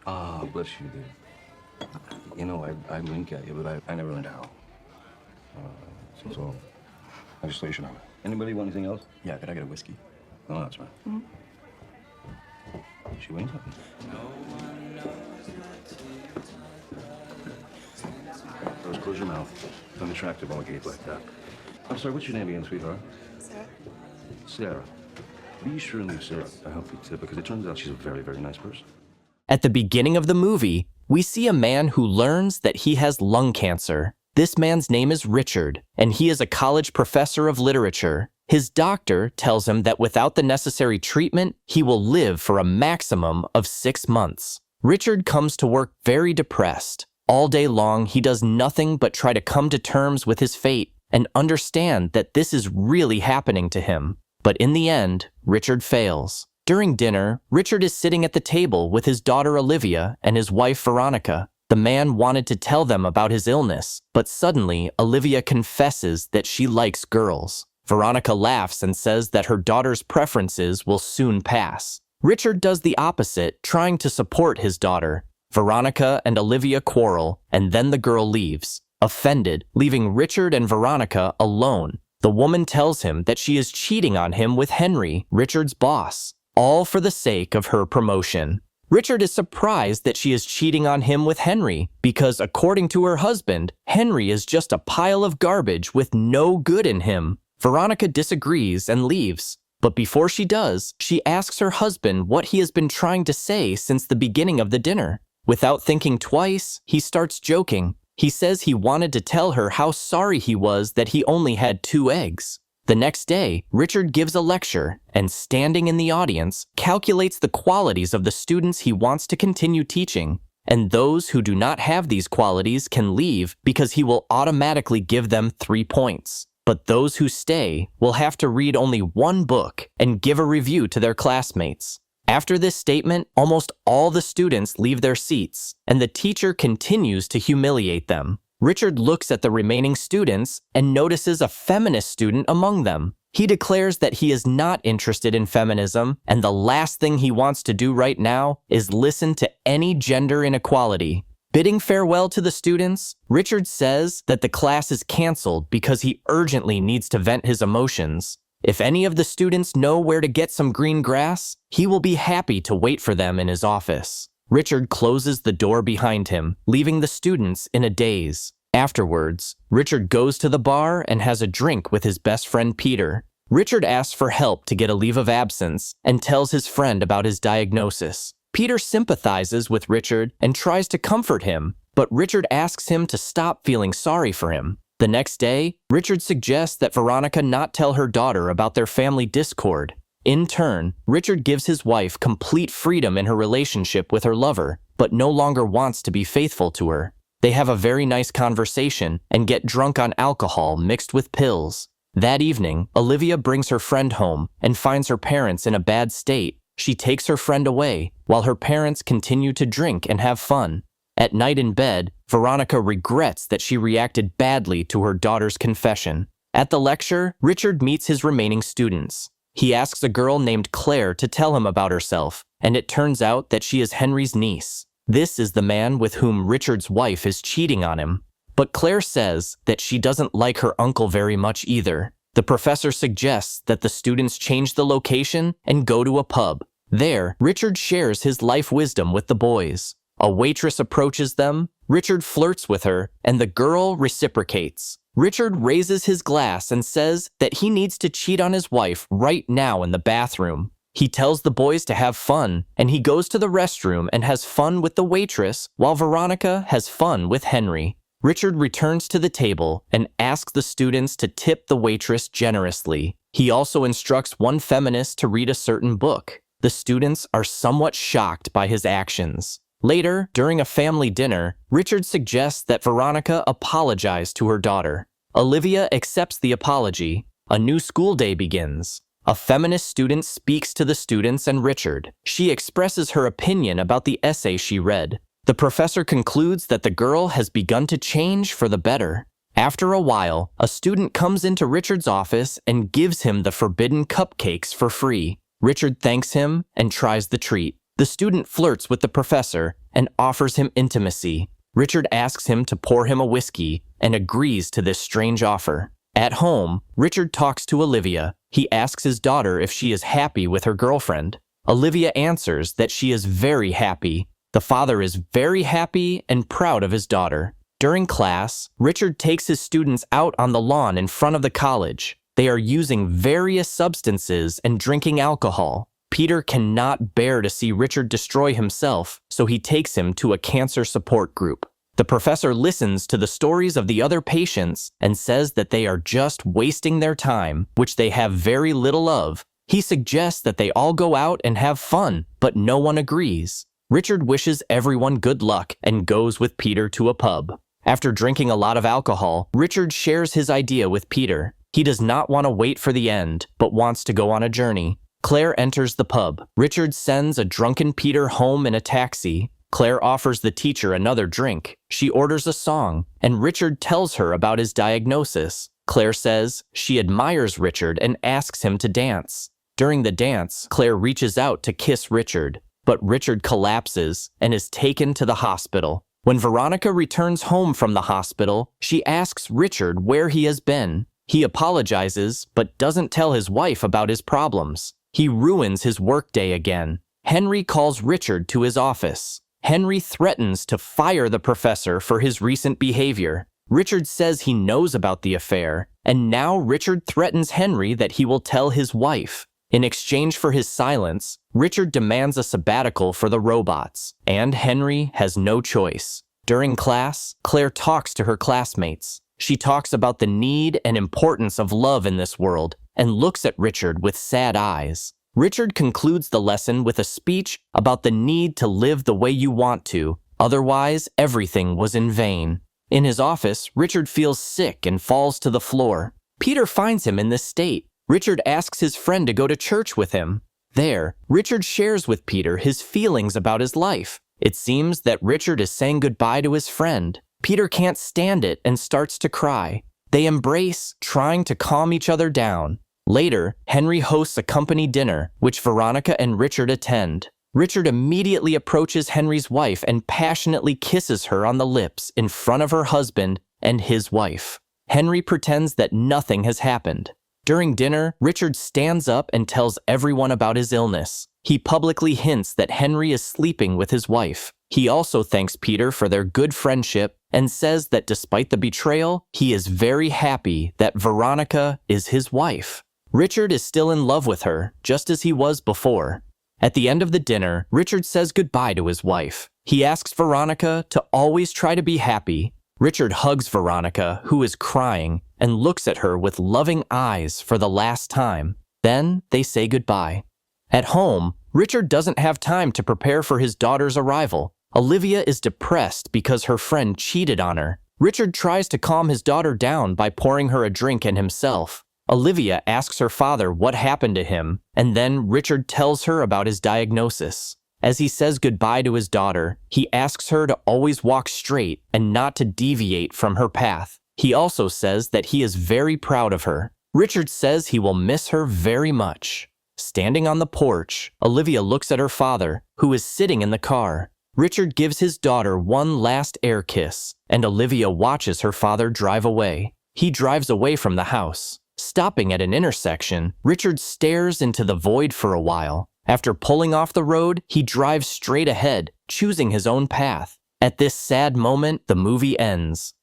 Ah, bless you, dude. You know, I wink at you, but I never learned how. So, legislation on it. Anybody want anything else? Yeah, could I get a whiskey? No, that's right. Mm-hmm. She wins something. Rose, close your mouth. It's unattractive on a gate like that. I'm sorry, what's your name again, sweetheart? Sarah? Sarah. Be sure and leave Sarah a healthy tip because it turns out she's a very, very nice person. At the beginning of the movie, we see a man who learns that he has lung cancer. This man's name is Richard, and he is a college professor of literature. His doctor tells him that without the necessary treatment, he will live for a maximum of 6 months. Richard comes to work very depressed. All day long, he does nothing but try to come to terms with his fate and understand that this is really happening to him. But in the end, Richard fails. During dinner, Richard is sitting at the table with his daughter Olivia and his wife Veronica. The man wanted to tell them about his illness, but suddenly Olivia confesses that she likes girls. Veronica laughs and says that her daughter's preferences will soon pass. Richard does the opposite, trying to support his daughter. Veronica and Olivia quarrel, and then the girl leaves, offended, leaving Richard and Veronica alone. The woman tells him that she is cheating on him with Henry, Richard's boss, all for the sake of her promotion. Richard is surprised that she is cheating on him with Henry because, according to her husband, Henry is just a pile of garbage with no good in him. Veronica disagrees and leaves, but before she does, she asks her husband what he has been trying to say since the beginning of the dinner. Without thinking twice, he starts joking. He says he wanted to tell her how sorry he was that he only had 2 eggs. The next day, Richard gives a lecture and, standing in the audience, calculates the qualities of the students he wants to continue teaching, and those who do not have these qualities can leave because he will automatically give them 3 points. But those who stay will have to read only 1 book and give a review to their classmates. After this statement, almost all the students leave their seats, and the teacher continues to humiliate them. Richard looks at the remaining students and notices a feminist student among them. He declares that he is not interested in feminism, and the last thing he wants to do right now is listen to any gender inequality. Bidding farewell to the students, Richard says that the class is canceled because he urgently needs to vent his emotions. If any of the students know where to get some green grass, he will be happy to wait for them in his office. Richard closes the door behind him, leaving the students in a daze. Afterwards, Richard goes to the bar and has a drink with his best friend Peter. Richard asks for help to get a leave of absence and tells his friend about his diagnosis. Peter sympathizes with Richard and tries to comfort him, but Richard asks him to stop feeling sorry for him. The next day, Richard suggests that Veronica not tell her daughter about their family discord. In turn, Richard gives his wife complete freedom in her relationship with her lover, but no longer wants to be faithful to her. They have a very nice conversation and get drunk on alcohol mixed with pills. That evening, Olivia brings her friend home and finds her parents in a bad state. She takes her friend away, while her parents continue to drink and have fun. At night in bed, Veronica regrets that she reacted badly to her daughter's confession. At the lecture, Richard meets his remaining students. He asks a girl named Claire to tell him about herself, and it turns out that she is Henry's niece. This is the man with whom Richard's wife is cheating on him. But Claire says that she doesn't like her uncle very much either. The professor suggests that the students change the location and go to a pub. There, Richard shares his life wisdom with the boys. A waitress approaches them, Richard flirts with her, and the girl reciprocates. Richard raises his glass and says that he needs to cheat on his wife right now in the bathroom. He tells the boys to have fun, and he goes to the restroom and has fun with the waitress while Veronica has fun with Henry. Richard returns to the table and asks the students to tip the waitress generously. He also instructs one feminist to read a certain book. The students are somewhat shocked by his actions. Later, during a family dinner, Richard suggests that Veronica apologize to her daughter. Olivia accepts the apology. A new school day begins. A feminist student speaks to the students and Richard. She expresses her opinion about the essay she read. The professor concludes that the girl has begun to change for the better. After a while, a student comes into Richard's office and gives him the forbidden cupcakes for free. Richard thanks him and tries the treat. The student flirts with the professor and offers him intimacy. Richard asks him to pour him a whiskey and agrees to this strange offer. At home, Richard talks to Olivia. He asks his daughter if she is happy with her girlfriend. Olivia answers that she is very happy. The father is very happy and proud of his daughter. During class, Richard takes his students out on the lawn in front of the college. They are using various substances and drinking alcohol. Peter cannot bear to see Richard destroy himself, so he takes him to a cancer support group. The professor listens to the stories of the other patients and says that they are just wasting their time, which they have very little of. He suggests that they all go out and have fun, but no one agrees. Richard wishes everyone good luck and goes with Peter to a pub. After drinking a lot of alcohol, Richard shares his idea with Peter. He does not want to wait for the end, but wants to go on a journey. Claire enters the pub. Richard sends a drunken Peter home in a taxi. Claire offers the teacher another drink. She orders a song, and Richard tells her about his diagnosis. Claire says she admires Richard and asks him to dance. During the dance, Claire reaches out to kiss Richard, but Richard collapses and is taken to the hospital. When Veronica returns home from the hospital, she asks Richard where he has been. He apologizes, but doesn't tell his wife about his problems. He ruins his workday again. Henry calls Richard to his office. Henry threatens to fire the professor for his recent behavior. Richard says he knows about the affair, and now Richard threatens Henry that he will tell his wife. In exchange for his silence, Richard demands a sabbatical for the robots, and Henry has no choice. During class, Claire talks to her classmates. She talks about the need and importance of love in this world and looks at Richard with sad eyes. Richard concludes the lesson with a speech about the need to live the way you want to, otherwise everything was in vain. In his office, Richard feels sick and falls to the floor. Peter finds him in this state. Richard asks his friend to go to church with him. There, Richard shares with Peter his feelings about his life. It seems that Richard is saying goodbye to his friend. Peter can't stand it and starts to cry. They embrace, trying to calm each other down. Later, Henry hosts a company dinner, which Veronica and Richard attend. Richard immediately approaches Henry's wife and passionately kisses her on the lips in front of her husband and his wife. Henry pretends that nothing has happened. During dinner, Richard stands up and tells everyone about his illness. He publicly hints that Henry is sleeping with his wife. He also thanks Peter for their good friendship and says that despite the betrayal, he is very happy that Veronica is his wife. Richard is still in love with her, just as he was before. At the end of the dinner, Richard says goodbye to his wife. He asks Veronica to always try to be happy. Richard hugs Veronica, who is crying, and looks at her with loving eyes for the last time. Then they say goodbye. At home, Richard doesn't have time to prepare for his daughter's arrival. Olivia is depressed because her friend cheated on her. Richard tries to calm his daughter down by pouring her a drink and himself. Olivia asks her father what happened to him, and then Richard tells her about his diagnosis. As he says goodbye to his daughter, he asks her to always walk straight and not to deviate from her path. He also says that he is very proud of her. Richard says he will miss her very much. Standing on the porch, Olivia looks at her father, who is sitting in the car. Richard gives his daughter one last air kiss, and Olivia watches her father drive away. He drives away from the house. Stopping at an intersection, Richard stares into the void for a while. After pulling off the road, he drives straight ahead, choosing his own path. At this sad moment, the movie ends.